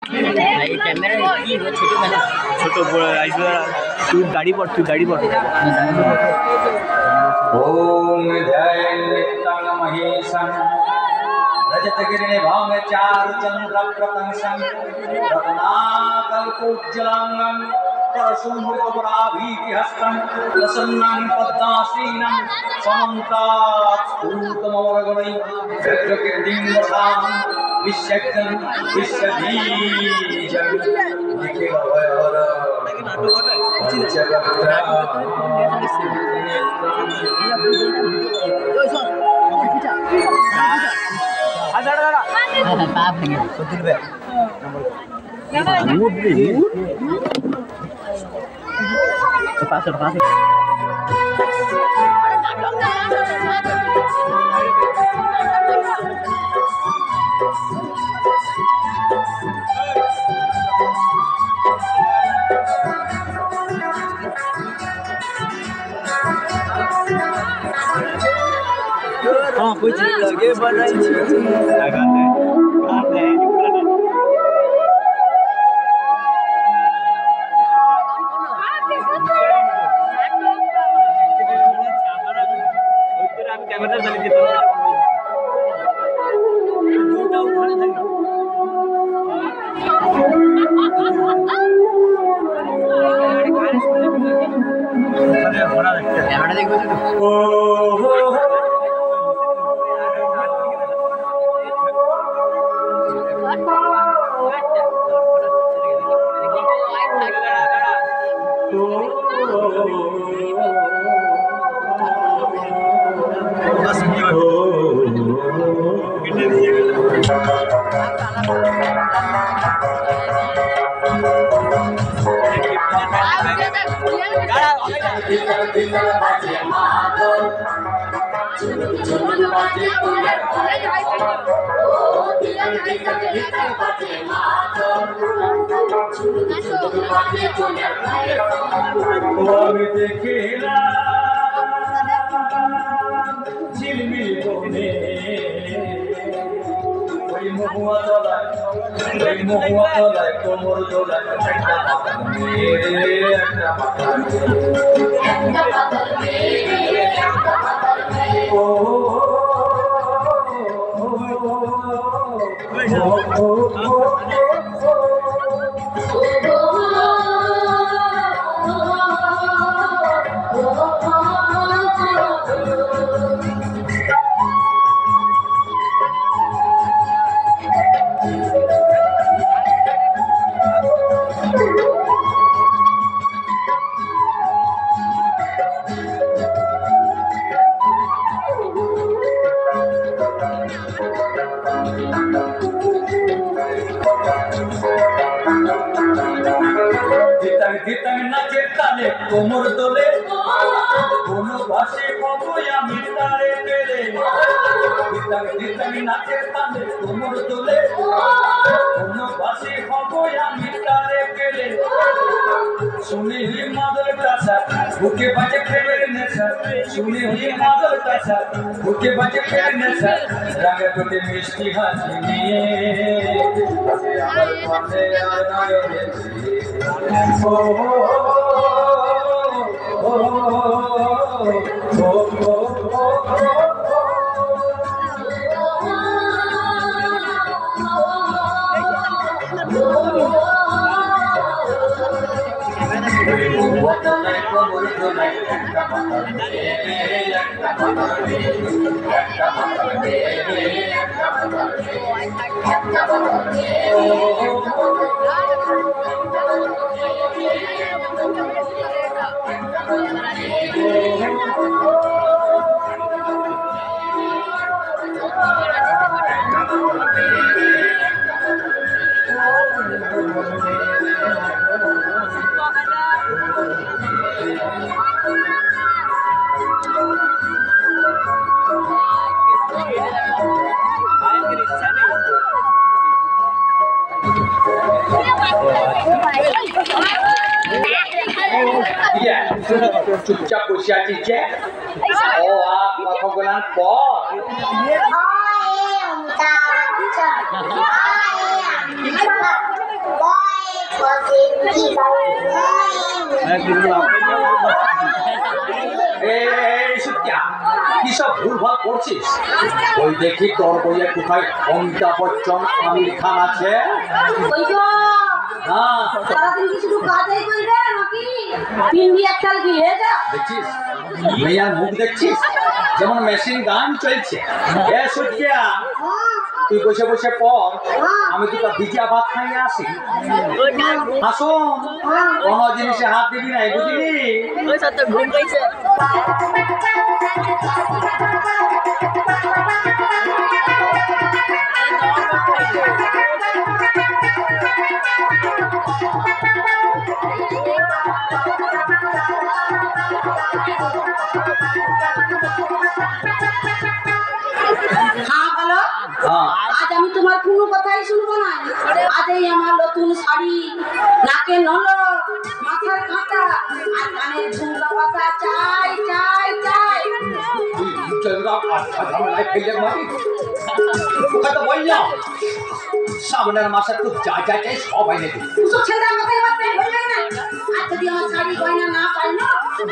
Camera की वो छोटे वाला छोटो आइसला तू गाड़ी पर ओम जय नित्यं महेशं रजतगिरिने भांग चारु चंद्र प्रतंसं रत्नाकल्पोज्ज्वलं परशुम्भुकपराभीतिहस्तं प्रसन्नं पद्मासीनं समन्तात् स्फूर्तमवगणै चक्रकीर्तिं वसां विश्वज्ञं विश्वबीजं निखिलभयहर हाँ कुछ लगे बनाई कैमरा चली কোমর তোলে কোন ভাষে কবই আমি তারে পেলে নাচের তালে কোমর তোলে কোন ভাষে কবই আমি তারে পেলে শুনে হি মাদল কাছা বুকে বাজে প্রেমের নেশা শুনে হি মাদল কাছা বুকে বাজে প্রেমের নেশা রাগে তোতে মিষ্টি হাসি নিয়ে আমার পাশে আর নয়নে চুপচাপ বসে আছিস যে ও কথা বলার পর কি সব ভুলভাল করছিস? ওই দেখি তোর বইয়ে কোথায় অমিতাভ বচ্চন আমির খান আছে। হ্যাঁ সারাদিন কি শুধু কাজই করবে নাকি পিন্ডি একটাল গিয়ে যা দেখছিস মেয়ার মুখ দেখছিস যেমন মেশিন গান চলছে। এ সুটিয়া তুই বসে বসে পর, আমি দুটো ভিজা ভাত খাইয়ে আসি। আসুন কোনো জিনিসে হাত দিবি নাই, বুঝলি? ঘুম পাইছে। হ্যাঁ বলো। আজ আমি তোমার কোনো কথাই শুনবো না। আজ এই আমার নতুন শাড়ি, নাকে নলক, মাথার কাঁটা আর কানের ঝুমকা পাতা চাই চাই চাই। সামনের মাসে তো যা যা চাই সবাই নেবে। দুটো ছেলের মাথায় আমার পেট ভরবে না। আর যদি আমার শাড়ি গয়না না পাই না,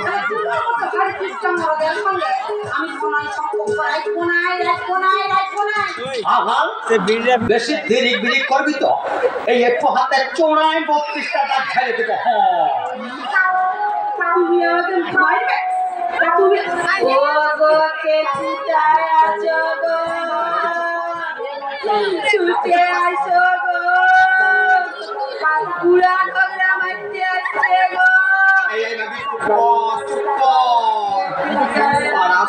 তাহলে তোমার মতো হাড়ি পিস্টা মরদের সঙ্গে আমি কোনায় সম্পর্ক রাখবো না, রাখবো না, রাখবো না। আভাল বেশি দিরিক বিরিক করবি তো এই একটু হাতে চোরাই 32টা দাগ ছেড়ে দেবো। তুমি আমাকে মারবে? তুমি ও গো কে ছুটায় আছো গো, ছুটে আসো গো, পুরা ঝগড়া মারতে আসছে গো।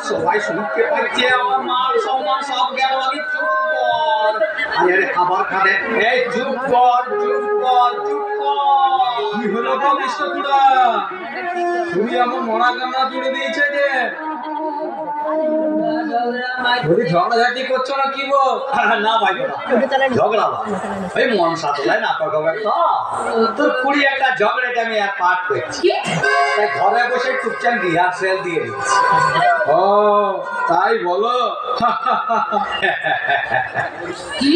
সবাই শুনতে পাচ্ছে আমার মান সম্মান সব গেল, আমি চুপ কর। আরে খাবার খাবে, এই চুপ কর চুপ কর চুপ কর। কি হলো গো মিষ্টকুড়া? তুমি এমন মরা কান্না জুড়ে দিয়েছে যে ঝগড়াঝাটি করছো না কি গো? না ভাই ঝগড়া ওই মন সাতলায় না তো তোর কুড়ি একটা ঝগড়াটা আমি আর পাঠ করছি, তাই ঘরে বসে টুকটাক রিহার্সেল দিয়ে দিচ্ছি। ও তাই বলো? কি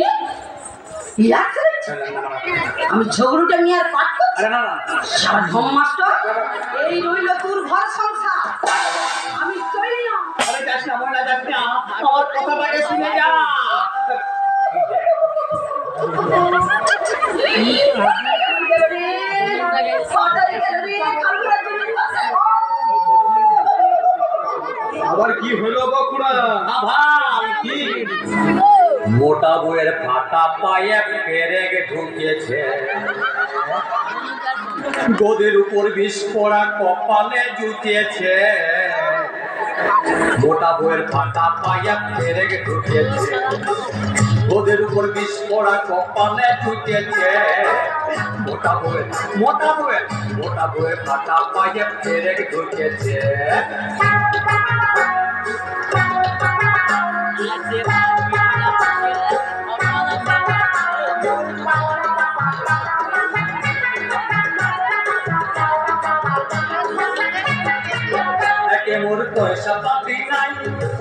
আমি ঝগড়ুটা নিয়ে আর পাঠ করছি? আরে না না সারা ধম মাস্টার, এই রইল তোর ঘর সংসার, আমি চলি না। আরে যাস না মনে যাস না, আমার কথাটাকে শুনে যা। আবার কি হলো বকুড়া? না ভাই কি মোটা বইয়ের ফাটা পায়ে পেরেক ঢুকেছে, গোদের উপর বিষ পড়া কপালে জুটেছে। মোটা বইয়ের ফাটা পায়ে পেরেক ঢুকেছে, গোদের উপর বিষ পড়া কপালে জুটেছে। মোটা বইয়ের ফাটা পায়ে পেরেক ঢুকেছে। মোর পয়সা পাতি নাই,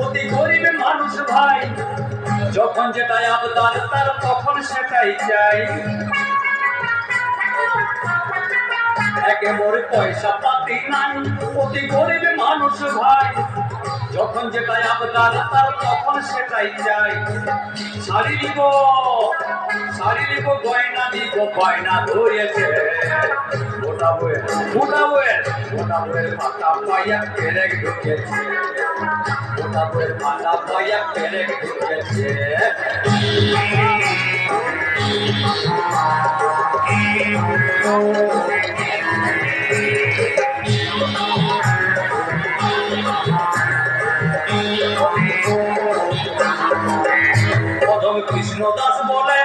অতি গরিব মানুষ ভাই, যখন যেটাই আবদার তার তখন সেটাই চাই। একে মোর পয়সা পাতি নাই, অতি গরিব মানুষ ভাই, যখন যেটাই আবদার তার তখন সেটাই চাই। শাড়ি দিব গয়না দিব, গয়না ধরেছে। মোটা বইয়ের পাতা পাইয়া পেরেক ঢুকেছে, মোটা বইয়ের পাতা পাইয়া পেরেক ঢুকেছে। প্রথম কৃষ্ণ দাস বলে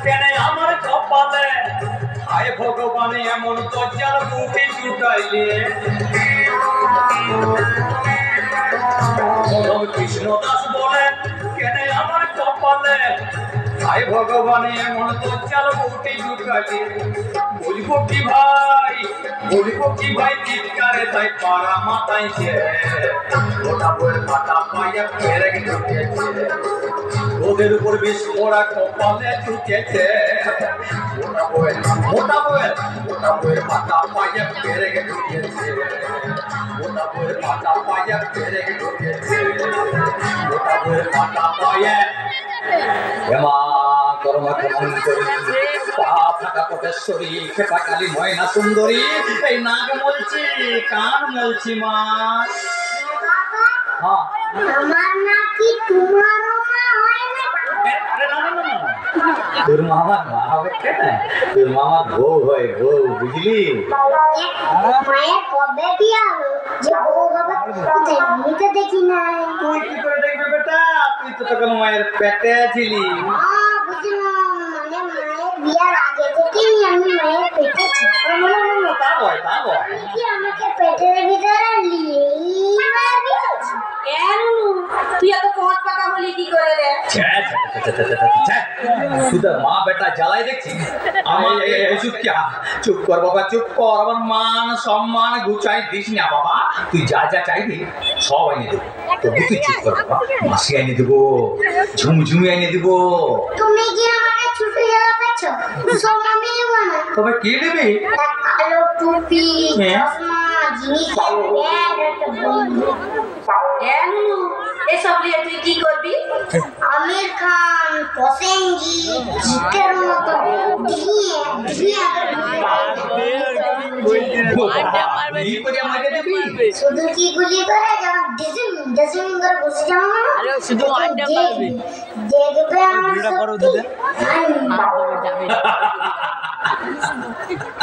কেন আমার কপালে, হায় ভগবান এমন দরজার বুকে জুটাইলে। প্রথম কৃষ্ণ দাস বলে কেন আমার কপালে, হায় ভগবান এমন দরজার বুকে জুটাইলে। বলবো কি ভাই চিৎকারে তাই পাড়া মাথাইছে। মোটা বইয়ের পাতা পাইয়া পেরেক ঢুকেছে, রোদের উপর বিষ পড়া কপালে চুকেছে মোটা বইয়ের পাতা পায়ে পেরে ঢুকেছে মোটা বইয়ের পাতা পায়ে পেরে ঢুকেছে মোটা বইয়ের পাতা পায়ে হেমা কর্ম কেমন করি পা ফাটা পটেশ্বরী খেপা কালী ময়না সুন্দরী এই নাক বলছি কান বলছি মা হ্যাঁ আমার নাকি তোমারও মা হয় না তোর মামার মা হবে কেন তোর মামার বউ হয় বউ বুঝলি মায়ের কবে বিয়ে হলো যে বউ হবে কোথায় আমি তো দেখি নাই তুই কি করে দেখবি বেটা তুই তো তখন মায়ের পেটে ছিলি বুঝলাম মানে মায়ের বিয়ার আগে থেকেই আমি মায়ের পেটে ছিলাম তা বয় কি আমাকে পেটের ভিতরে নিয়ে মায়ের বিয়ে হয়েছে কেন তুই এত পথ পাকা বলি কি করে রে সুদর মা বেটা জ্বালাই দেখছি আমার চুপ কর বাবা চুপ কর আমার মান সম্মান গুছাই দিস না বাবা তুই যা যা চাইবি সব এনে দেবো তবু তুই চুপ কর বাবা মাসি এনে দেবো ঝুমঝুমি এনে দেবো তুমি কি আমাকে ছুটি দেওয়া পেছো সব আমি নেব না তবে কি নেবি কালো টুপি চশমা জিনিস ব্যাগ একটা বন্ধু কেন এসব নিয়ে তুই কি করবি আমির খান পসেনজি জিতের মতো দিয়ে শুধু কি গুলি করে যখন ডিসিং করে বসে যাবো শুধু আড্ডা মারবে দেখবে আমার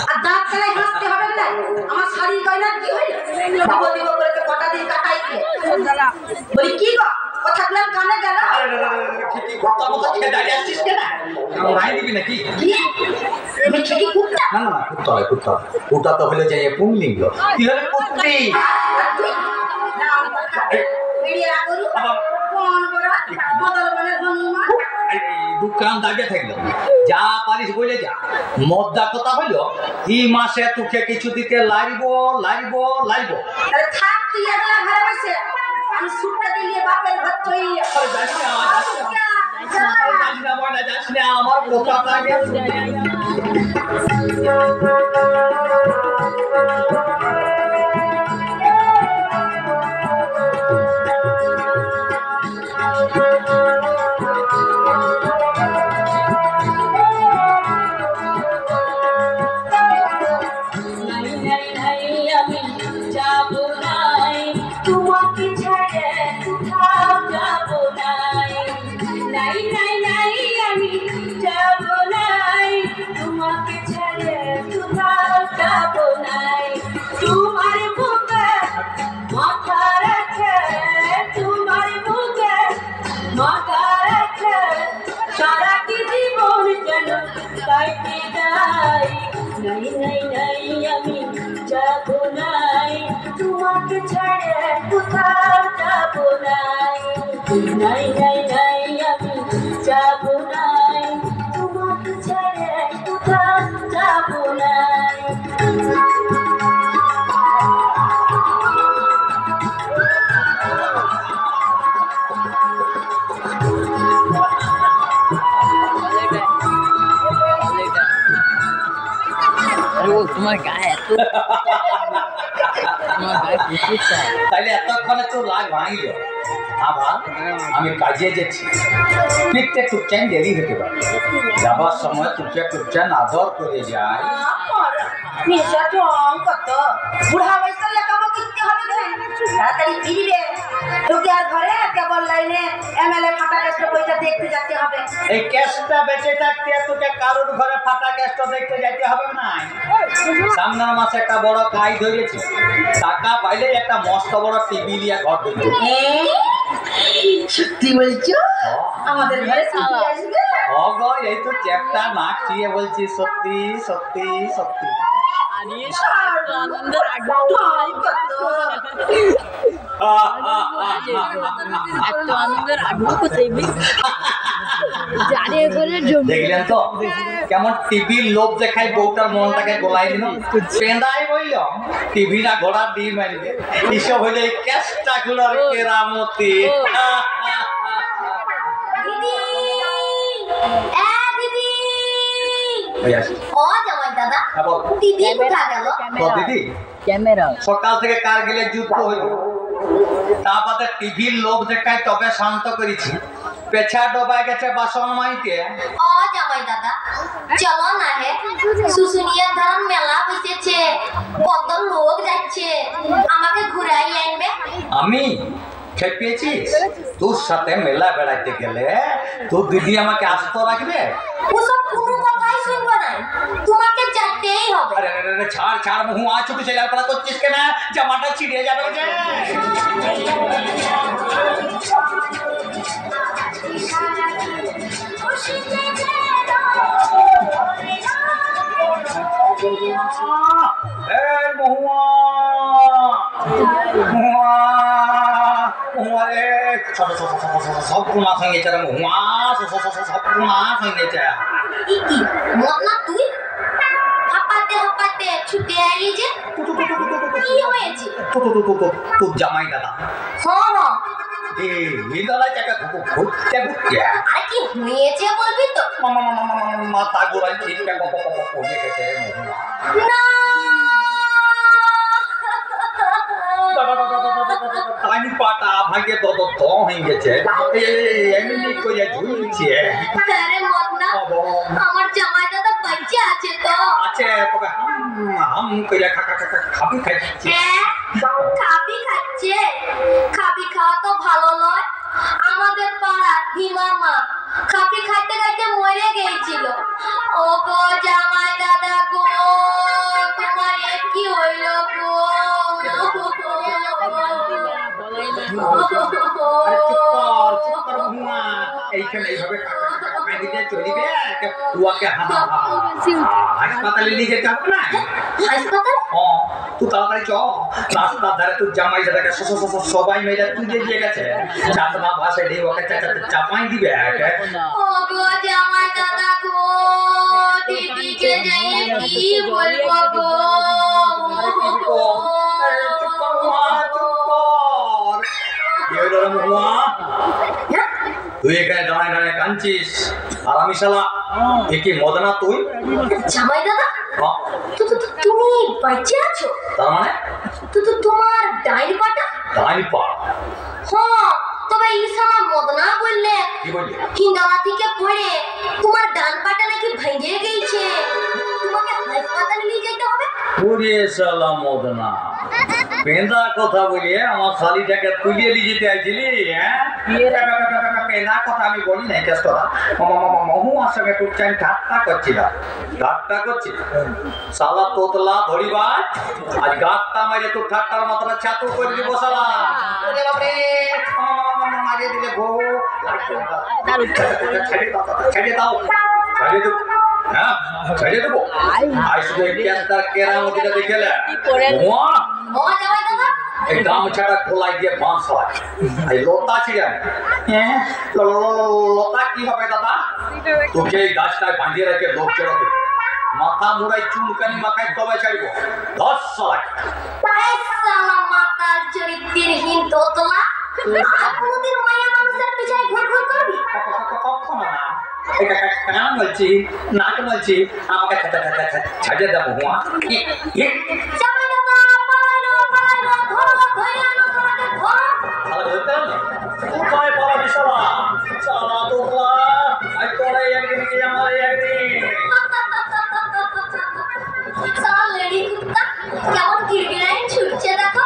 আর দাঁত খেলায় হাসতে হবে না আমার শাড়ি গয়না কি হইলো দিব করে তো কটা দিন কাটাই বলি কি গো কথাগুলো কানে গেল তুমি খেটি কুত্তা কুটা তো হলে যাই পুংলিঙ্গ কি হলে পুত্রী দোকান দাগে থাকলো যা পারিস বলে যা মদ্দা কথা হইলো এই মাসে তোকে কিছু দিতে লাগব থাক তুই এগুলা ঘরে বসে আমি সুটটা দিয়ে বাপের ঘর চই যাস না আমার কথা লাগে তোমাকে ছেড়ে কোথাও যাবো নাই নাই নাই নাই আমি যাবো নাই তোমাকে ছেড়ে কোথাও যাবো নাই তোমার গায়ে এত তাইলে এতক্ষণে তো লাগ ভাঙিল আবার আমি কাজে যাচ্ছি ফিরতে টুকচান দেরি হতে পারে যাবার সময় টুকচান আদর করে যায় মেয়েটা রং কত বুড়া বয়সের লেখাপড়া করতে হবে তাড়াতাড়ি ফিরবে তোকে আর ঘরে কেবল লাইনে এমএলএ ফাটা কেসটা বইটা দেখতে যেতে হবে এই কেসটা বেঁচে থাকতে তোকে কারোর ঘরে ফাটা কেসটা দেখতে যেতে হবে না সামনের মাসে একটা বড় কাজ ধরেছে টাকা পাইলে একটা মস্ত বড় টিভি নিয়ে ঘর ধরবে সত্যি বলছো আমাদের ঘরে টিভি আসবে গো এই তো চ্যাপটা নাক চিয়ে বলছি সত্যি সত্যি সত্যি দেখলেন তো কেমন টিভির লোভ দেখাই বউটার মনটাকে গোলাই দিল পেঁদাই বলল টিভিটা ঘোড়া দিয়ে মারবে এসব হইলে ক্যাশটা গুলোর কেরামতি দিদি ও জামাই দাদা হ্যাঁ, বল। দিদি কোথায় গেল? তো দিদি ক্যামেরা সকাল থেকে কারগিলের যুদ্ধ হইল, তারপরে টিভির লোক দেখায় তবে শান্ত করেছি। পেছা ডোবা গেছে বাসন মাইতে। ও জামাই দাদা চলো না হে, শুশুনিয়ার ধারণ মেলা বসেছে, কত লোক যাচ্ছে, আমাকে ঘুরাই আনবে। আমি খেপিয়েছিস? তোর সাথে মেলা বেড়াইতে গেলে তোর দিদি আমাকে আস্ত রাখবে? ওসব কোনো কথাই শুনবো না, তোমাকে যাইতেই হবে। আরে আরে আরে ছাড় ছাড় মহুয়া, ছোট ছেলের পালা করছিস কেন? জামাটা ছিঁড়ে যাবে যে। এই মহুয়া, মহুয়া, মহুয়া রে, সব গুণাস হয়ে গেছে রে মহুয়া, সব গুণাস হয়ে গেছে। ইকি মতনা তুই হাঁপাতে হাঁপাতে ছুটে আইলি যে, কি হয়েছে? তোর জামাই দাদা হ্যাঁ এই দাদা জায়গা ঘুরতে ঘুরতে আরে কি হয়েছে বলবি তো? মাথা ঘোরায় চিৎকা পড়ে গেছে রে মহুয়া। না টাইম পাটা ভাগে তো হয়ে গেছে, এমনি করে ঝুলছে। আরে মতনা আমার জামাই দাদা বাচ্চা আছে তো? আছে তোকে হাম করে খাবি খাইছে। হ্যাঁ খাবি খাচ্ছে, খাবি খাওয়া তো ভালো নয়। আমাদের পাড়ার ভীমামা খাবি খাইতে খাইতে মরে গিয়েছিল। ও গো জামাই দাদা গো, তোমার এ কি হইল গো? চুপ কর মহুয়া, এইখানে এইভাবে দিতে চলিবে? তুয়াকে হাসপাতালে নিয়ে যেতে হবে না? হাসপাতাল? তুই তাড়াতাড়ি চ, রাস্তার ধারে তোর জামাই দাদাকে সবাই মেয়েরা তুলে দিয়ে গেছে, চাতনা ভাষায় দিয়ে ওকে চাপাই দিবে। ও গো জামাই দাদা গো, দিদিকে যাই কি বলবো গো? তুই এখানে দাঁড়ায় দাঁড়ায় কাঁদছিস আর আমি শালা একে মদনা তুই? জামাই দাদা তুমি বাচ্চা আছো? তার মানে তোমার ডাইনি পাটা? ডাইনি পা? হ্যাঁ, তবে ইসামা মদনা বললে কি বললি? হিন্দালা থেকে পড়ে তোমার ডান পাটা নাকি ভেঙে গেছে, তোমাকে হাসপাতালে নিয়ে যেতে হবে। ওরে শালা মদনা, পেঁদা কথা বলিয়ে আমার শালিটাকে তুলিয়ে নিয়ে যেতে আইছিলি? হ্যাঁ, পেঁদা কথা আমি বলি নাই। মহুয়ার সঙ্গে তোর চাই ঠাট্টা করছিলাম, ঠাট্টা করছি। শালা তোতলা ধরিবার আজ গাঁটটা মারে তোর ঠাট্টার মাথাটা চাতু করে দিব শালা। ওরে বাপরে, মারিয়ে দিলে গো। ছেড়ে দাও, ছেড়ে দাও, ছেড়ে দেবো। হ্যাঁ ছেড়ে দেবো। আজ শুধু কেরামতিটা দেখেলে মহুয়া ও জামাই দাদা এই গামছাটা খোলাই দিয়ে বাঁশ হয়, এই লতা ছিঁড়ে। হ্যাঁ লতা কি হবে দাদা? তোকে এই গাছটায় বাঁধিয়ে রেখে লোক চড়াবে, মাথা মুড়াই চুলকানি মাখায় তবে ছাড়ব 10 সাল। সালা মাতাল চরিত্রহীন তোতলা, আর কোনদিন মায়া মানুষের পিছনে ঘুরঘুর করবি? কখনো না। কেন বলছি না, তো বলছি আমাকে ছাড়িয়ে দেবো মহুয়া। জামাই দাদা পালাইলো পালাইলো, ধরো ধরে আনো তোমাকে, ধরো। তাহলে ধরতে হবে কোথায় পালাবি শালা? শালা তোতলা, আজ তোরা একদিন কি আমার একদিন। সালা লেডি কুত্তা কেমন গিরগিরাই ছুটছে দেখো।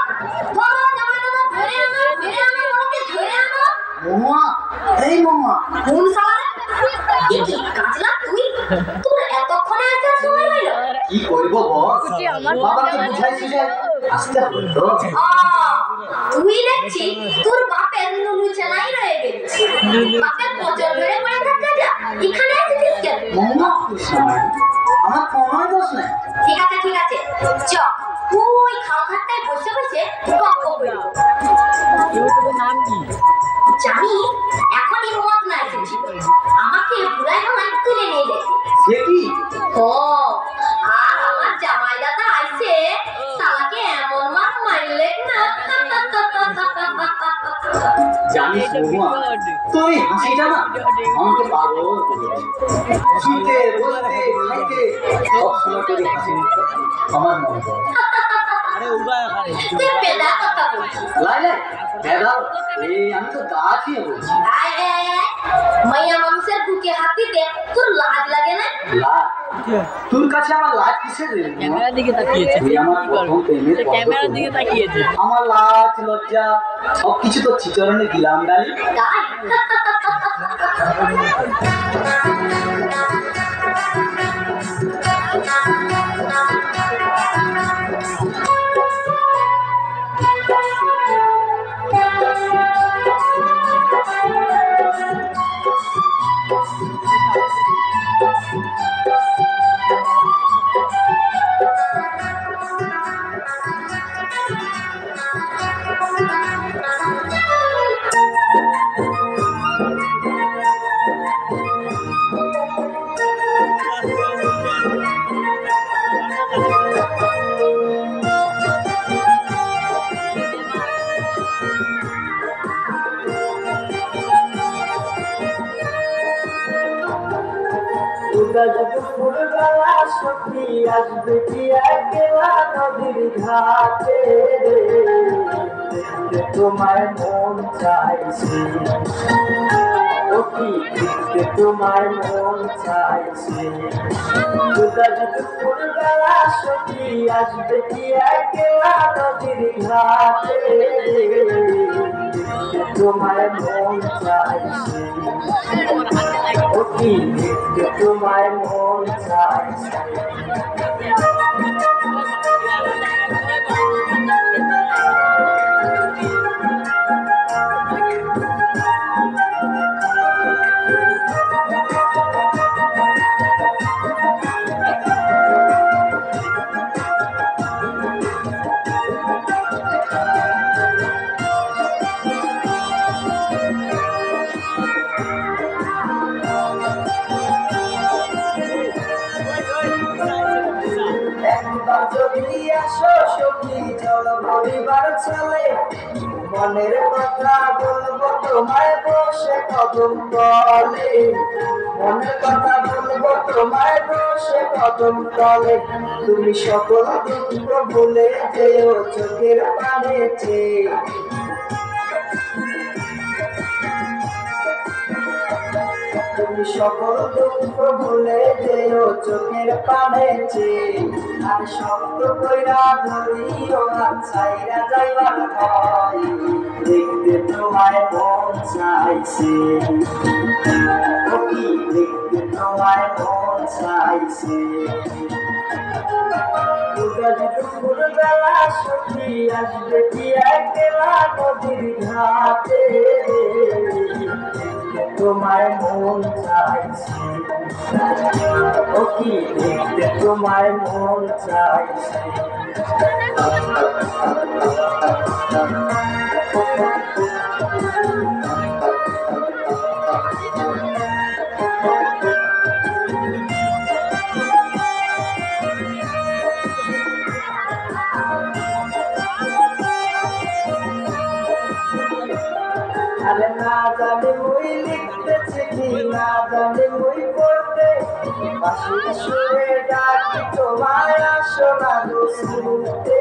ধরো জামাই দাদা, ধরে আনো, ধরে আনো, ওকে ধরে আনো। মহুয়া, এই মহুয়া, কোন সালা রে? কি কাজলা তুই? তোর এতক্ষণে আসার সময় হইলো? কি করবো বস, বাবাকে বুঝাইছি যে আসতে হবে তো। তুই দেখছি তোর বাপের নুনু চেলাই রয়ে গেছে। বাপের পচর ধরে পড়ে থাকা যা, এখানে আসিস কেন? মহুয়া, আমার কোনো দোষ নাই। ঠিক আছে ঠিক আছে, চ তুই খাও খাটটায় বসে বসে গল্প করবো। নাম কি? জানি এখনই মত না এসেছিল, আমাকে বুড়াই আমায় তুলে নিয়ে গেছে। সে কি? ও আর আমার জামাই দাদা আইছে, শালাকে এমন মার মারলে না। জানিস মহুয়া, তোর এই হাসিটা না আমাকে পাগল করে দেয়। শুনতে বলতে খাইতে সব সময় তোর এই হাসি মুখটা আমার মনে পড়ে। তুই বেদা কথা বলছিস। লাই লাই বেদাও, আমি তো গাছই বলছি। আয় আয় আয়, মাইয়া মানুষের বুকে হাত দিতে তোর লাজ লাগে না? লাজ? তোর কাছে আমার লাজ কিসের রে? ক্যামেরার দিকে তাকিয়েছে। তুই আমার প্রথম প্রেমের ক্যামেরার দিকে তাকিয়েছে। আমার লাজ লজ্জা সবকিছু তো চিচরণে দিলাম ডালি। তাই ফুলবেলা সখী আসবে কি একলা নদীর ঘাটে, দেখতে তোমার মন চাইছে, ও কি দেখতে তোমার মন চাইছে। ফুলবেলা সখী আসবে কি একলা নদীর ঘাটে, দেখতে তোমার মন চাইছে, ও কি দেখতে তোমার মন চাইছে। একবার যদি আসো সখী চল পরিবার চলে, মনের কথা বলবো তোমায় বসে কদম তলে, মনের কথা বলবো তোমায় বসে কদম তলে। তুমি সকল দুঃখ ভুলে যেও চোখের পানে চেয়ে, তুমি সকল দুঃখ ভুলে যেও চোখের পানে চেয়ে। আর শব্দ কইরা ধরিও আর ছাইরা যাইবার ভয়, দেখতে তোমায় মন চাইছে, ও কি দেখতে তোমায় মন চাইছে। ফুলবেলা সখী আসবে কি একলা নদীর ঘাটে, তোমার মন চাইছে, ও কি দেখতে তোমার মন চাইছে। আরে না জানি মুই লিখতেছি কি না জানি মুই পড়তে, বাঁশির সুরে ডাকি তোমায় আসো না গো শুনতে,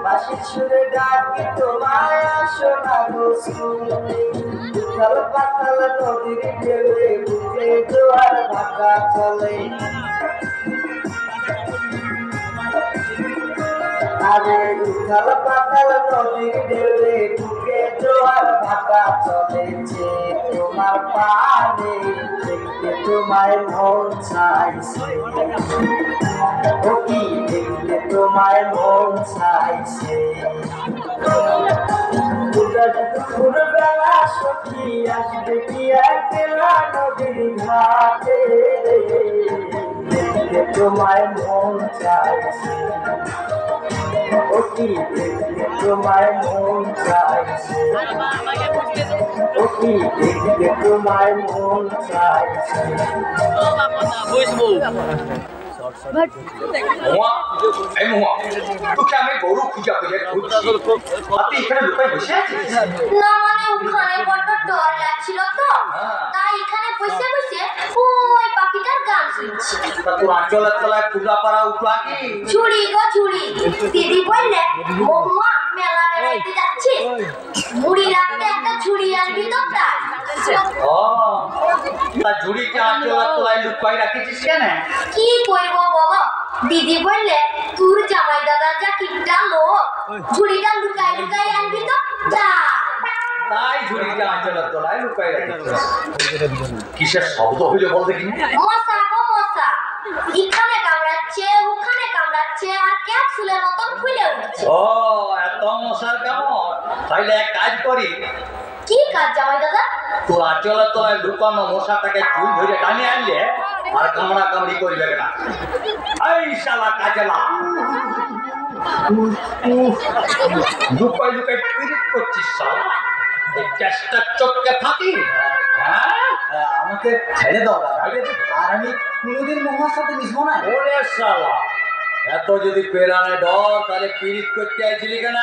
বাঁশির সুরে ডাকি তোমায় আসো না গো শুনতে। উথাল পাতাল নদীর ঢেউয়ে বুকে জোয়ার ভাটা চলে, আরে উথাল পাতাল নদীর ঢেউয়ে বুকে জোয়ার ভাটা চলেছে। তোমার পানে দেখতে তোমার মন চাইছে, ও কি দেখতে তোমার মন চাইছে। ফুলবেলা সখী আসবে কি একলা নদীর ঘাটে, দেখতে তোমার মন চাইছে, ও কি দেখতে তোমার মন চাইছে, ও কি দেখতে তোমার মন চাইছে। বুঝবো মহুয়া, এই মহুয়া, তোকে আমি গরু খুঁজে খুঁজছি। আর তুই এখানে লুকাই বসে আছিস? না মানে ওখানে বড্ড ডর লাগছিল তো, তাই এখানে বসে বসে ওই পাখিটার গান শুনছি। তা তোর আঁচলের তলায় পুরা পাড়া উঠলা কি? ঝুড়ি গো ঝুড়ি, দিদি বললে মহুয়া মেলা বেড়াইতে যাচ্ছি, মুড়ি রাখতে একটা ঝুড়ি আনবি তো তাই। ও, তা ঝুড়িটা আঁচলের তলায় লুকাই রাখিছিস কেন? কি করবো বলো, দিদি বললে তোর জামাই দাদার যা কিপটা লোক, ঝুড়িটা লুকাই লুকাই আনবি তো তাই। তাই ঝুড়িটা আঁচলের তলায় লুকাই রাখিছিস। কিসের শব্দ হইলো বল দেখি? মশা গো মশা, এখানে কামড়াচ্ছে ওখানে কামড়াচ্ছে আর ক্যাপসুলের মতন ফুলে উঠছে। ও, এত মশার কামড়? তাইলে এক কাজ করি, কি কাজ জামাই দাদা? তোর আঁচলের তলায় লুকানো মশাটাকে চুল ধরে টানে আনলে আর কামড়া কামড়ি করবে না। এই শালা কাজলা, লুকাই লুকাই পিরিত করছিস শালা, এই চেষ্টার চোখকে থাকি। হ্যাঁ, আমাকে ছেড়ে দাও দাদা, আর আমি কোনোদিন মহুয়ার সাথে মিশবো না। ওরে শালা, এত যদি পেরানে ডর তাহলে পিরিত করতে আইছিলি কেন?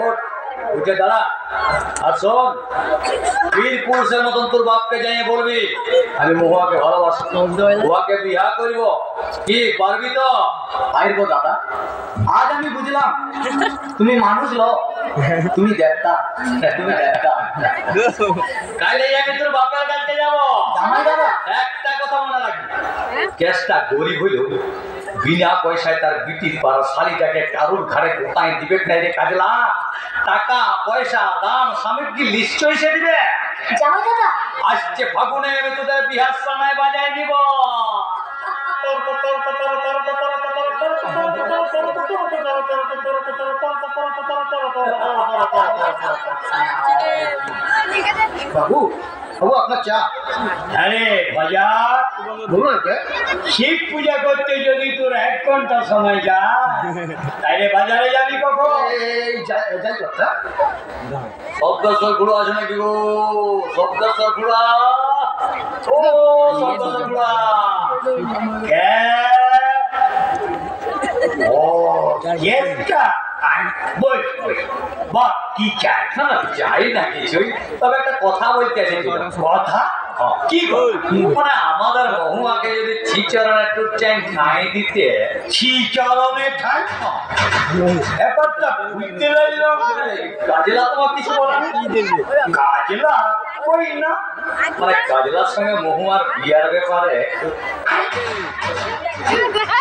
ওঠ, উঠে দাঁড়া। আর শোন, বীর পুরুষের মতন তোর বাপকে যাইয়ে বলবি আমি মহুয়াকে ভালোবাসি, মহুয়াকে বিয়া করব। কি পারবি তো? পারবো দাদা। আজ আমি বুঝলাম তুমি মানুষ লও, তুমি দেবতা, তুমি দেবতা। কাইলে আমি তোর বাপের কাছে যাব। জামাই দাদা, একটা কথা মনে রাখবি, কেসটা গরিব হইলেও বিনা পয়সায় তার বিটির পাড়া শালিটাকে কারুর ঘাড়ে কোথায় দিবে না রে কাজলা। টাকা পয়সা দান সামগ্রী নিশ্চয়ই সে দিবে। জামাই দাদা, আসছে ফাগুনে আমি তোদের বিহার সময় বাজাই দিব। বাবু, বাবু আপনার চা। আরে বাজার, বলুন কে? শিব পূজা করতে যদি তোর 1 ঘন্টা সময় যায় তাইলে বাজারে যাবি কখন? এই যাই কথা। শব্দেশ্বর গুড়া আছে নাকি গো? শব্দেশ্বর গুড়া, ও শব্দেশ্বর গুড়া, ও এটা বল বা কি চাই? না যাই না কিছুই, তবে একটা কথা বলতে আছি। কথা কি গো, মানে আমাদের মহুয়াকে যদি ছিচরণের একটু চ্যাং খাই দিতে। চরণে ঠাই ব্যাপারটা বুঝতে লাগলাম। কাজলা তোমার কিছু বলা নেই? কাজলা কই না, মানে কাজলার সঙ্গে মহুয়ার বিয়ার ব্যাপারে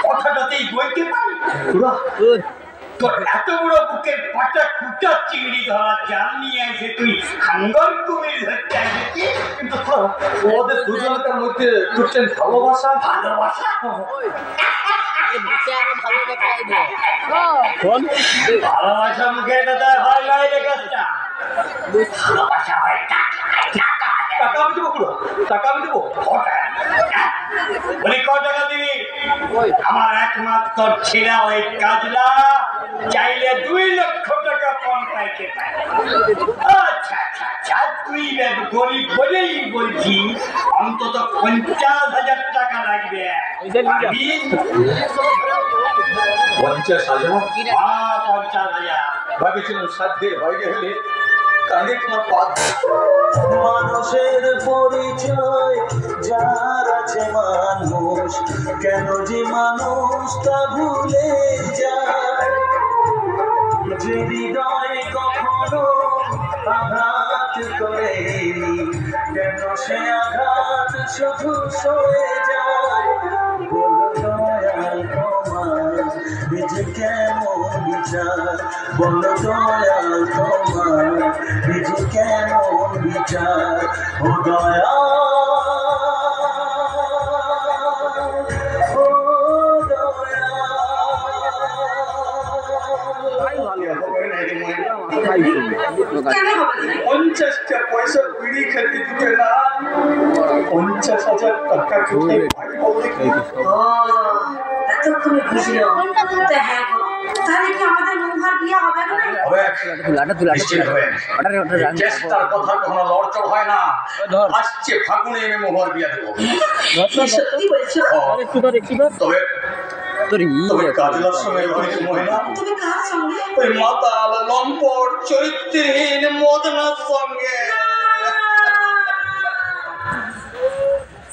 কথাটাতেই বলতে পারি। তোর এত বড় বুকের পাটা কুটা চিংড়ি ধরা জাল নিয়ে এসে তুই খাঙ্গল কুমির ধরতে আসিস। কিন্তু ওদের দুজনকার মধ্যে দুটো ভালোবাসা ভালোবাসা ভালোবাসা মুখের কথায় হয় নয় রে কাজটা। ভালোবাসা হয় টাকা আমি দেবো পুরো, টাকা আমি দেবো। বলি ক টাকা দিবি? আমার একমাত্র ছেলে ওই কাজলা চাইলে 2 লক্ষ টাকা কম পাইতে পারে। আচ্ছা আচ্ছা আচ্ছা, তুই গরিব বলেই বলছি অন্তত 50,000 টাকা লাগবে। পারবি? 50,000? 50,000। ভাবেছিলাম সাধ্যের বাইরে হলে কাঁধে তোমার পা। মানুষের পরিচয় যার আছে মানুষ, কেন যে মানুষটা ভুলে যায়। যে হৃদয় কখনো আঘাত করে, কেন সে আঘাত শুধু সয়ে যায়। বলো দয়াল তোমার নিজে কেমন বিচার, বলো দয়াল তোমার নিজে কেমন বিচার। ও দয়া, ও দয়া। 50টা পয়সা বিড়ি খেতে দিতে না, 50,000 টাকা খেতে এতক্ষণে বুঝলো। তা হ্যাঁ গো, তাহলে কি আমাদের মহুয়ার বিয়ে হবে না? চেষ্টার কথা কখনো লড়চড় হয় না। আসছে ফাগুনে আমি মোহর বিয়া দেবো। সত্যি বলছো? তবে তবে কাজলার সঙ্গে ঘনিত মহিলা তুমি কার সঙ্গে? ওই মাতাল লম্পট চরিত্রহীন মদনার সঙ্গে।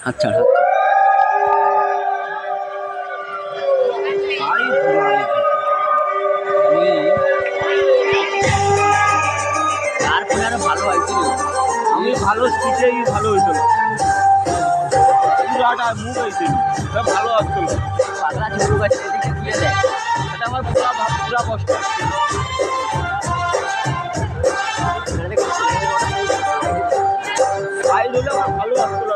আচ্ছা তারপরে আরো ভালো হয়েছিল। আমি ভালো স্পিচেই ভালো হয়েছিল, পুরাটা মুখ হয়েছিল, ভালো আসছিল। পাগলা ছোট গাছে এদিকে দিয়ে দেয়, এটা আমার পুরা কষ্ট। সাইড হলে আমার ভালো আসছিল,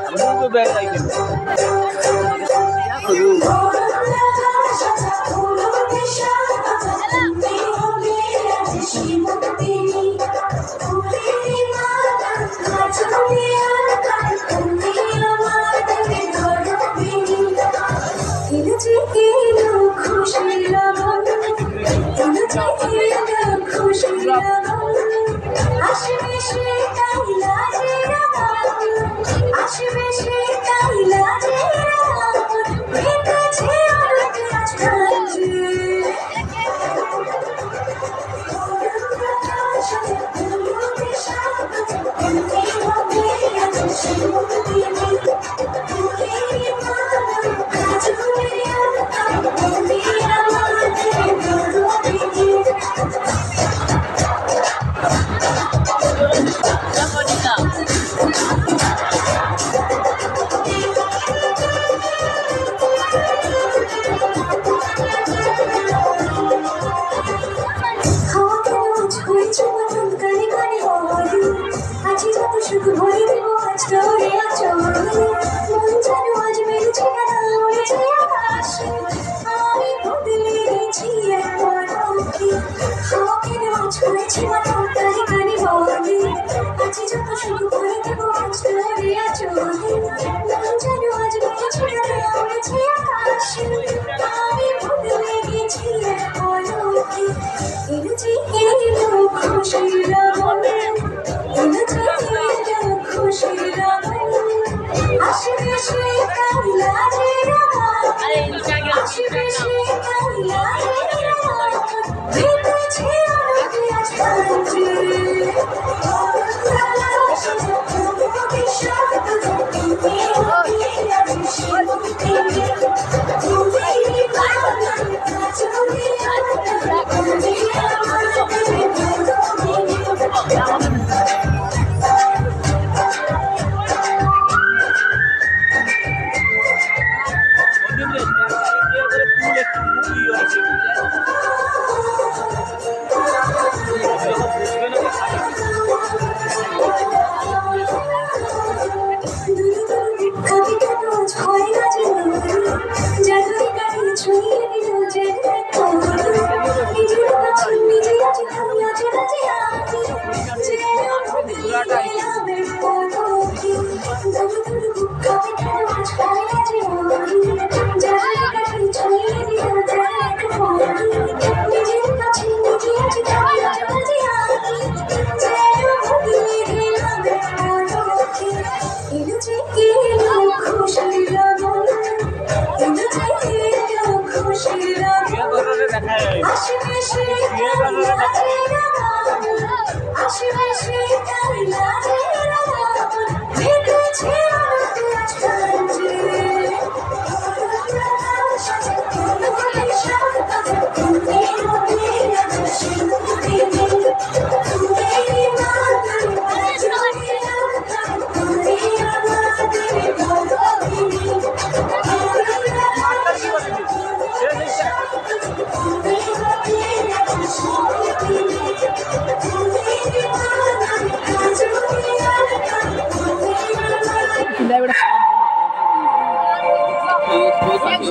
আর মুখে ব্যাগ আইছিল।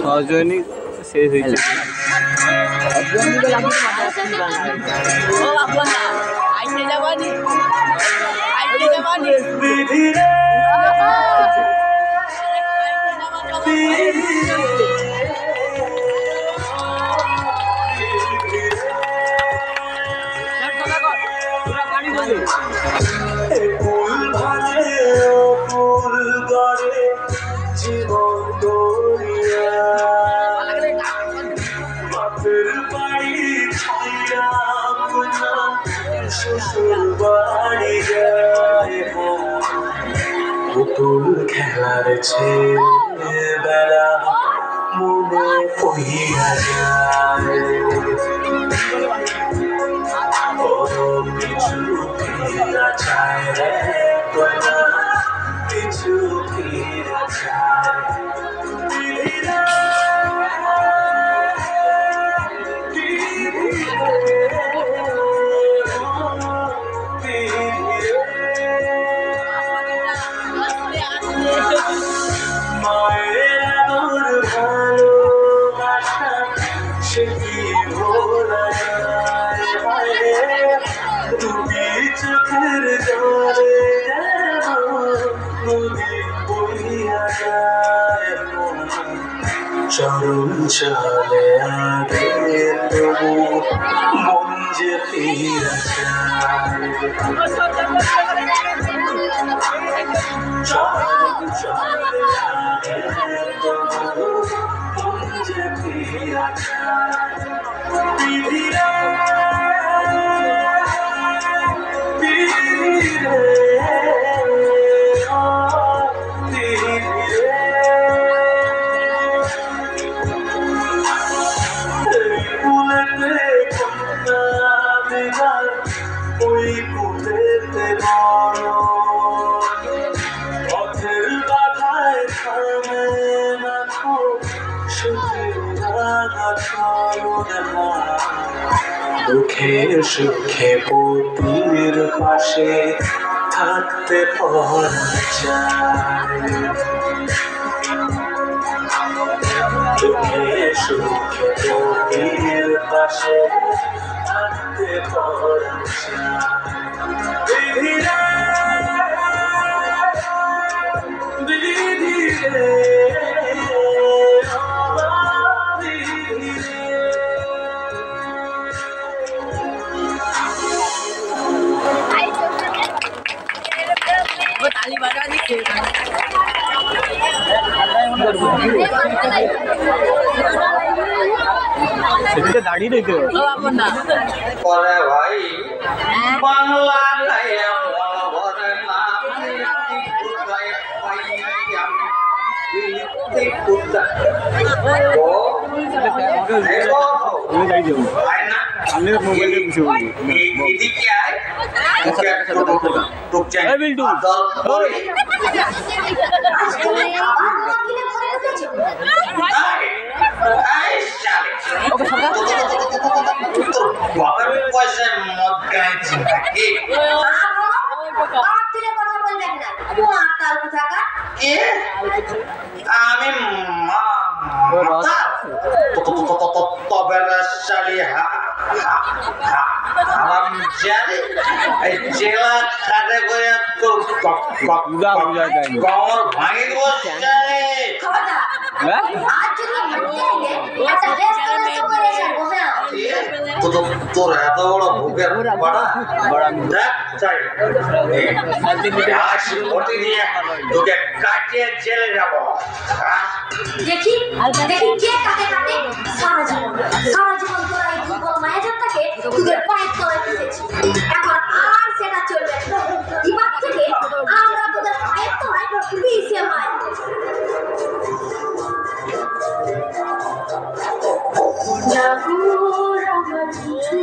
সহজনী শেষ হয়েছে। ফুল ভালে ফুল গড়ে জীবন দরিয়া আর ছেলেবেলা মনে পড়িয়া যায় কিছু ফিরা যায় রে তোরা কিছু ফিরা যায় মায়ের আদর ভালোবাসা সে কি ভোলা যায় তুমি চোখের জলে নদী বইয়া যায় চরণ চলে আগে তবু মন যে ফিরা যায় চরণ চলে আগে তবু মন যে ফিরা যায় বিধিরে বিধিরে ওই কুলেতে বড় পথের বাধায় থামে না সুখের রাগা চরণ দুঃখে সুখে পতির পাশে থাকতে পারা যায় দুঃখে সুখে পতির পাশে থাকতে পারা যায় বিধিরে বিধিরে ताली बजा दी সেদিকে দাঁড়িয়ে দেখতে পরে ভাই বাংলা গায়ে মলবরে না কোথায় পাইয়াম পিলিতে কুত্তা ও দেখো আয় না আমি মোবাইলে কিছু এদিকে আয় টুক চাই বিল্টু দল করে বাবার পয়সায় মদ গাইছি নাকি আমি তবে শালি হারাম জানি এই জেলা খাটে করে তো গমর ভাঙি তোর এত বড় ভোগের তোকে কাটিয়ে জেলে যাবো দেখি দেখি কে কাটে কাটে সারা জীবন তোরা এই দুর্বল মায়াজাতটাকে তোদের পায়ের তলায় দিয়েছি এখন আর সেটা চলবে না এবার থেকে আমরা তোদের পায়ের তলায় বিষে মার জাগুর আমার কিছু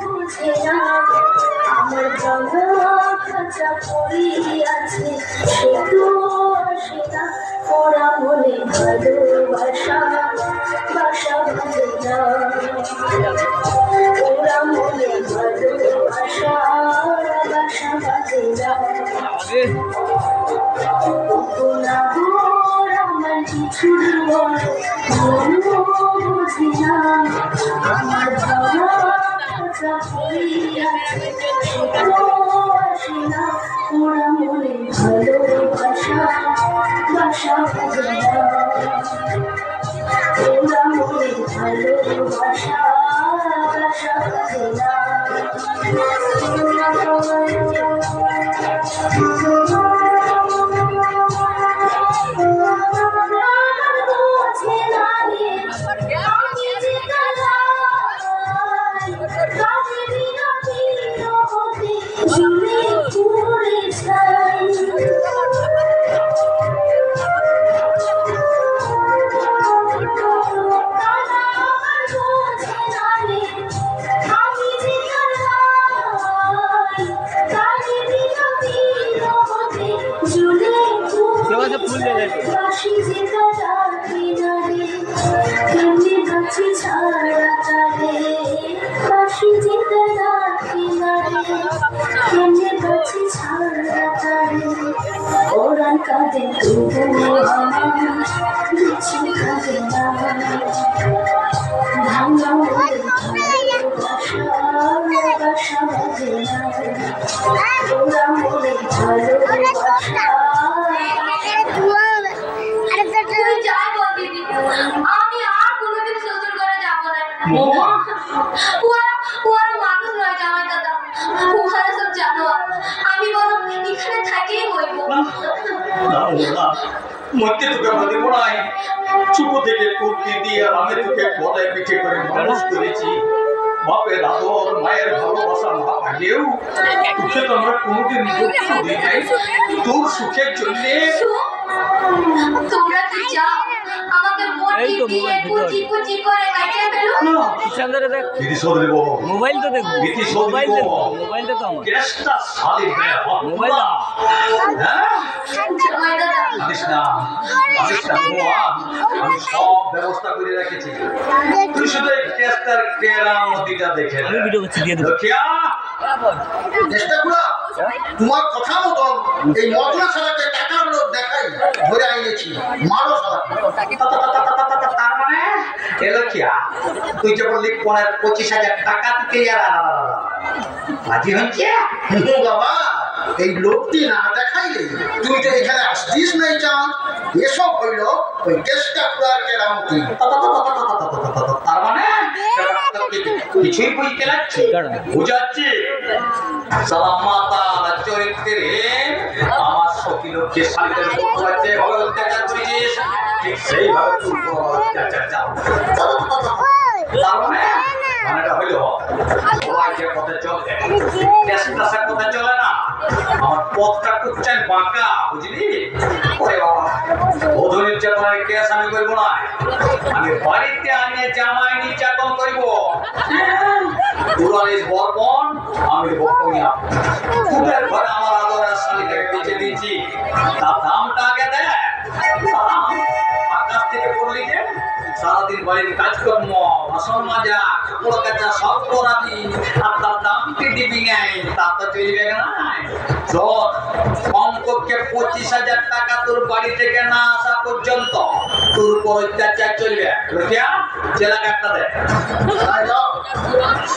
বুঝে না আমার জানা কাঁচা পড়ি আছে সে তো সেটা ওরা বলে ভালোবাসা বাসা বাজে না ওরা বলে ভালোবাসা বাসা বাজে না আমার কিছু বুঝি না আমার জানা কাঁচা পড়ি আছে আসে না ওরা বলে ভালোবাসা বাসা বাজে না ওরা বলে ভালোবাসা বাসা বাজে না গাছি ছাড়া তারে বাসি যেতে রাখি নারে কেমনে গাছি ছাড়া তারে ওরান কাঁদে তবু আমার বিচ্ছি কাঁদে না ভাঙা মনের ভালোবাসা বাজে না ওরা মনের ভালোবাসা তুই যাই বল দিদি আমি আর কোনোদিন শ্বশুর ঘরে যাবো না ওরা মানুষ নয় জামাই দাদা ওখানে সব জানোয়ার আমি বরং এখানে থাকিই বলবো মধ্যে তোকে আমাদের মনে হয় ছোট থেকে কুর্তি দিয়ে আর আমি তোকে গলায় পিঠে করে মানুষ করেছি বাপের আদর মায়ের ভালোবাসা না পাইলেও তোকে তো আমরা কোনোদিন দুঃখ দিই নাই তোর সুখের জন্য তোমরা কি চাও আমাকে বটি দিয়ে কুচি কুচি করে কাটিয়ে ফেলো দিদি সদরে বলো মোবাইল তো দেখো দিদি সদরে বলো মোবাইলটা তো আমার কেসটা সালি হয়ে মোবাইল হ্যাঁ জামাই দাদা আদিস না ভগবান আমি সব ব্যবস্থা করে রেখেছি তুই শুধু এই কেসটার কেরামতিটা দেখে আমি ভিডিও করছি দিয়ে দেবো দেখিয়া চেষ্টা করা তোমার কথা মতন এই মজনা সালাকে টাকার লোক দেখাই ধরে আইনেছি মারো সালা তার মানে এলকিয়া তুই যে বললি 25,000 টাকা দিতে রাজি হচ্ছে বাবা এই লোকটি না দেখাইলে তুই তো এখানে আসতিস নাই চান এসব হইল ওই চেষ্টা করার কেরামতি তার মানে কিছুই বুঝতে লাগছে বুঝাচ্ছি সালাম মাতা চরিত্রে আমার সখী লোককে শালিদের করতে ভালো অত্যাচার করেছিস ঠিক সেইভাবে তুই অত্যাচার চাও তার মানেটা হইল সবাইকে পথে চলে চেষ্টার পথে চলে না আমার পথটা কুচ্চাই বাঁকা বুঝলি ওরে বাবা বধূ নির্যাতনের কেস আমি করবো না আমি বাড়িতে আনিয়ে জামাই নির্যাতন করবো পুরানিস বর্পণ আমি বর্পণিয়া ফুলের ঘরে আমার আদরের শালিটাকে বেঁচে দিয়েছি তার দামটা আগে দেয় আকাশ থেকে পড়লি যে সারাদিন বাড়ির কাজকর্ম বাসন মাজা কাপড় কাচা সব করাবি আর তার দামটি দিবি নাই তা তো চলবে না চল কমপক্ষে 25,000 টাকা তোর বাড়ি থেকে না আসা পর্যন্ত তোর উপর অত্যাচার চলবে রুকিয়া জেলা কাটটা দে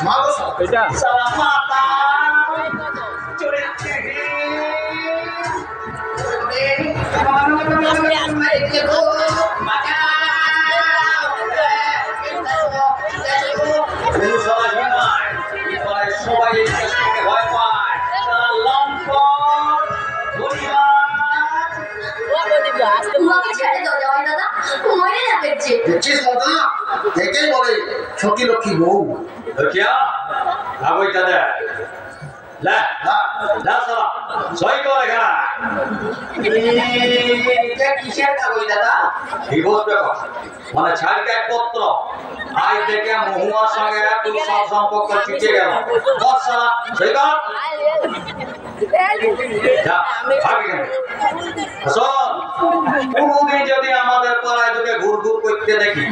মারো সালা এটা সালাম মাতা চরিত্রে সবাই ভয় পায় তোমাকে ছেড়ে দাও জামাই দাদা মরে যাবে যে দেখছিস মজনা একেই বলে সতী লক্ষ্মী বউ রুকিয়া কাগজটা দে লা লা সালা সই কর এখানে কিসের কাগজ দাদা ডিভোর্স পেপার মানে ছাড়কার পত্র আজ থেকে মহুয়ার সঙ্গে তুই সব সম্পর্ক ছুটে গেল বস সালা সই কর যা ভাগ এখানে শোন কোনোদিন যদি আমাদের পাড়ায় তোকে ঘুর ঘুর করতে দেখি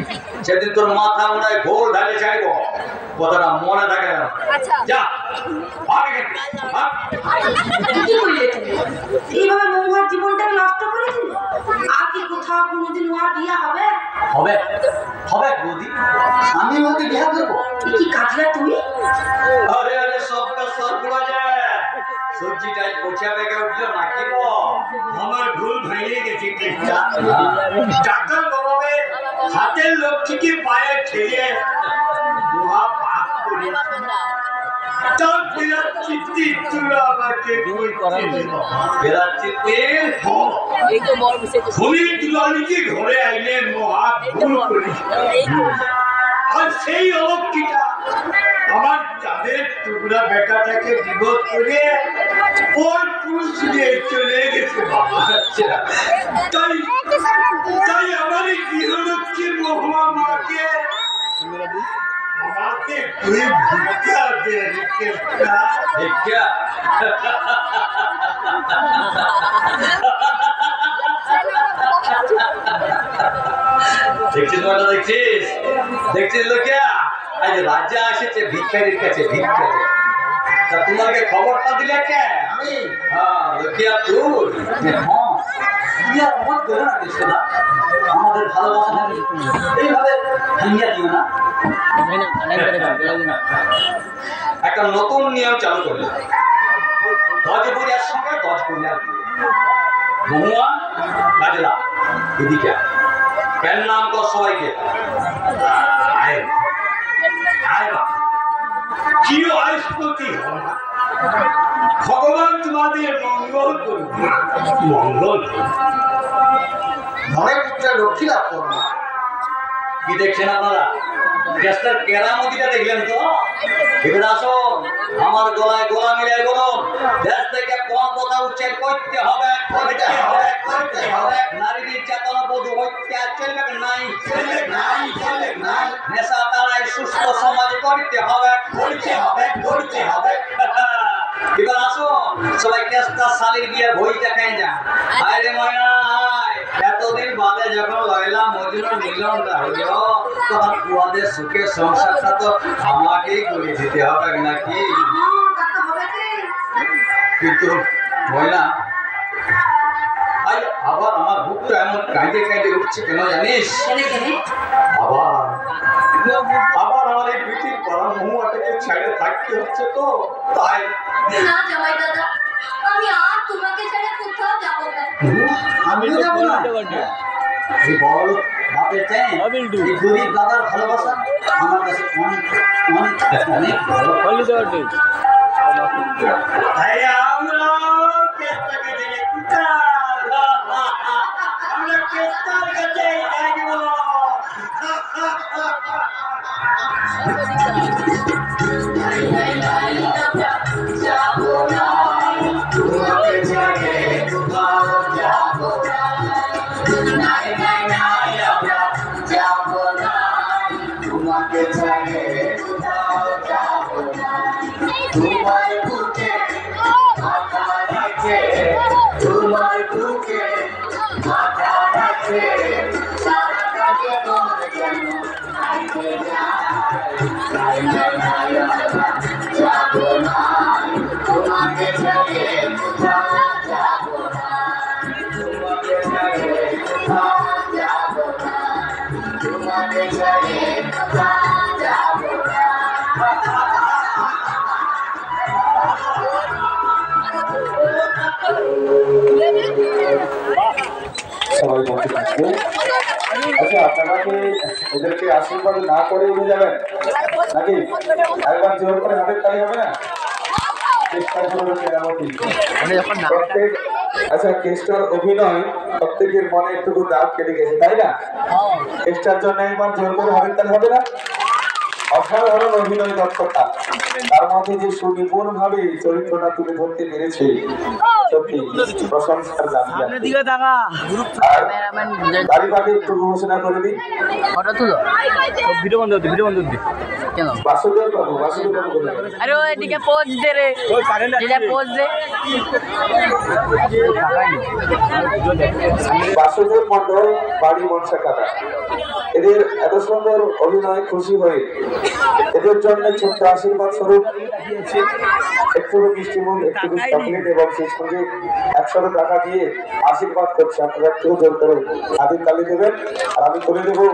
সেদিন তোর মাথা মোড়ায় ঘোর ঢালে ছাড়বো কথাটা মনে থাকে না যা ভাগ এখানে ভাগ। কি করলে তুমি এইভাবে মহুয়ার জীবনটাকে নষ্ট করে দিলে আর কি কোথাও কোনোদিন ওর বিয়ে হবে হবে হবে বৌদি আমি ওকে বিয়ে করবো কি কাজলা তুমি আরে আরে সবটা সব গুলো যায় সবজিটাই পচা বেগে উঠলো নাকি গো আমার ভুল ভেঙে গেছে টাকা গরমে হাতের লক্ষ্মীকে পায়ে ঠেলে মহা পাপ করে তার বিরাট চিত্তি তুলে আমাকে বেড়ার চিত্তের ভুলি তুলালিকে ঘরে আইলেন মহা ভুল করে আর সেই অলক্ষীটা আমার চাঁদের টুকরা বেটাটাকে বিপদ করে ওর পুরুষ নিয়ে চলে গেছে বাবা তাই তাই আমার এই গৃহলক্ষ্মী মহুয়া মাকে আমাকে তুই ভিক্ষা দে ভিক্ষা দেখছিস বলটা দেখছিস দেখছিস লোকিয়া আজ রাজা এসেছে ভিক্ষারির কাছে ভিক্ষারি তা তোমাকে খবরটা দিলে কে আমি হ্যাঁ লোকিয়া তুই হ্যাঁ কি আর মত করো না কৃষ্ণদা আমাদের ভালোবাসা নাকি এইভাবে ভাঙিয়া দিও না একটা নতুন নিয়ম চালু করলে গজ পূজার সঙ্গে গজ পূজার মহুয়া কাজলা এদিকে কেন নাম কর সবাইকে আয় আয় কি আয়ুষ্পতি ভগবান তোমাদের মঙ্গল করুন মঙ্গল ধনে পুত্রে লক্ষ্মী লাভ করবো কি দেখছেন আপনারা গ্যাসটার কেরামতিটা দেখলেন তো এবার আসুন আমার গলায় গলা মিলে বলুন দেশ থেকে কোন কথা উচ্চার করতে হবে করতে হবে করতে হবে নারী নির্যাতন বধূ হত্যা চলবে নাই চলবে নাই চলবে নাই নেশা তারাই সুস্থ সমাজ করতে হবে করতে হবে করতে হবে এবার আসুন সবাই কেসটা শালির বিয়ের বইটা খাই যা আরে ময়না এতদিন বাদে যখন লয়লা মজনু মিলনটা হলো তখন পুয়াদের সুখের সংসারটা তো আমাকেই করে দিতে হবে নাকি কিন্তু ময়না আজ আবার আমার বুকটা এমন কাঁদে কাঁদে উঠছে কেন জানিস আবার আমার এই পৃথিবীর পরা মহুয়াটাকে ছেড়ে থাকতে হচ্ছে তো তাই না জামাই দাদা আমি আর তোমাকে ছেড়ে কোথাও যাব না আমিও যাবো না এই বড় বাপের চাই এই গরিব দাদার ভালোবাসা আমার কাছে অনেক অনেক অনেক ভালো তাই আমরা কেসটাকে দেখে আমরা কেসটার কাছে থাকবো সবাই বসে থাকবে। আচ্ছা আপনারা কি ওদেরকে আশীর্বাদ না করে উঠে যাবেন নাকি একবার জোর করে হাতের তালি হবে না? চেষ্টা করবেন কেরামতি। প্রত্যেক আচ্ছা কেষ্টার অভিনয় প্রত্যেকের মনে একটু দাগ কেটে গেছে তাই না? কেষ্টার জন্য একবার জোর করে হাতের তালি হবে না? অসাধারণ অভিনয় দক্ষতা, তার মধ্যে যে সুনিপুণ ভাবে চরিত্রটা তুলে ধরতে পেরেছে সত্যি প্রশংসার দাবি আর তারিফাকে একটু ঘোষণা করে দিই। বাসুদেব বাবু বলুন। আরে ওইদিকে পোজ দে রে, যেটা পোজ দে। বাসুদেব মন্ডল, বাড়ি মনসাকাটা। এদের এত সুন্দর অভিনয় খুশি হয়ে এদের জন্য ছোট্ট আশীর্বাদ স্বরূপ একটু মিষ্টি মুখ, একটু চকলেট এবং সেই সঙ্গে 100 টাকা দিয়ে আশীর্বাদ করছে। আপনারা একটু জোর করে হাতের তালি দেবেন আর আমি করে দেবো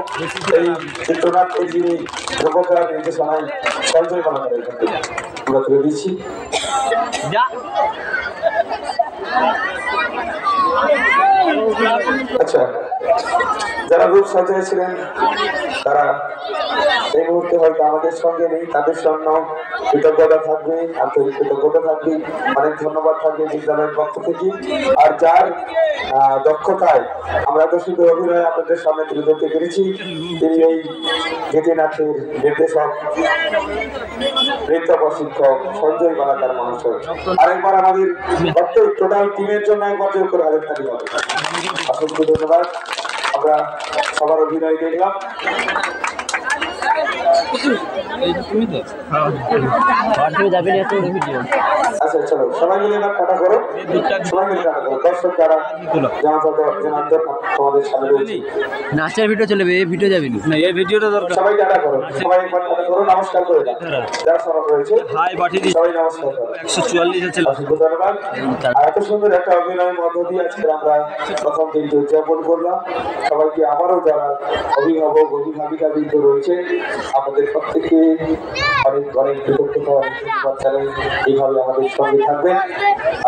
এই চিত্রনাট্যের যিনি রূপকার নির্দেশনায় সঞ্জয় মালাকার আমরা তুলে দিচ্ছি। আচ্ছা, যারা রূপ সাজিয়েছিলেন তারা এই মুহূর্তে হয়তো আমাদের সঙ্গে নেই, তাদের জন্য কৃতজ্ঞতা থাকবে, আন্তরিক কৃতজ্ঞতা থাকবে, অনেক ধন্যবাদ থাকবে বিদ্যালয়ের পক্ষ থেকে। আর যার দক্ষতায় আমরা এত সুন্দর অভিনয় আপনাদের সামনে তুলে ধরতে পেরেছি তিনি এই গীতিনাথের নির্দেশক, নৃত্য প্রশিক্ষক সঞ্জয় মালাকার মহাশয়। আরেকবার আমাদের প্রত্যেক টোটাল টিমের জন্য একবার জোর করে হাতের তালি হবে। অসংখ্য ধন্যবাদ। আমরা সবার অভিনয় দেখলাম। যাবে আচ্ছা চলো সবাই মিলে এবার কাটা করো, সবাই মিলে কাটা করো। দর্শক যারা তোমাদের সামনে রয়েছে নাচের ভিডিও চলবে, এই ভিডিও যাবে না, এই ভিডিওটা দরকার। সবাই কাটা করো, সবাই একবার কাটা করো, নমস্কার করে দাও যারা সবাই রয়েছে সবাই নমস্কার করো। 144 আছে। অসংখ্য ধন্যবাদ। আর এত সুন্দর একটা অভিনয়ের মধ্য দিয়ে আজকে আমরা প্রথম দিনটি উদযাপন করলাম। সবাইকে আবারও যারা অভিভাবক অভিভাবিকা বৃন্দ রয়েছে আমাদের প্রত্যেকে অনেক অনেক কৃতজ্ঞতা জানাই, এইভাবে আমাদের সঙ্গে থাকবেন।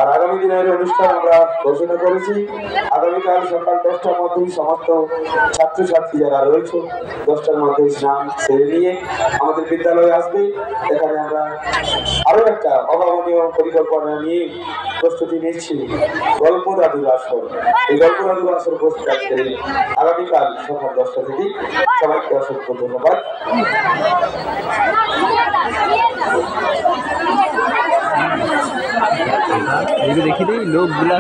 আর আগামী দিনের অনুষ্ঠান আমরা ঘোষণা করেছি আগামীকাল সকাল 10টার মধ্যেই সমস্ত ছাত্রছাত্রী যারা রয়েছে 10টার মধ্যে স্নান সেরে নিয়ে আমাদের বিদ্যালয়ে আসবে। এখানে আমরা আরো একটা অভাবনীয় পরিকল্পনা নিয়ে প্রস্তুতি নিচ্ছি, গল্প দাদুর আসর। এই গল্প দাদুর আসর বসতে আসতে আগামীকাল সকাল 10টা থেকে। সবাইকে অসংখ্য ধন্যবাদ। দেখি লোকগুলা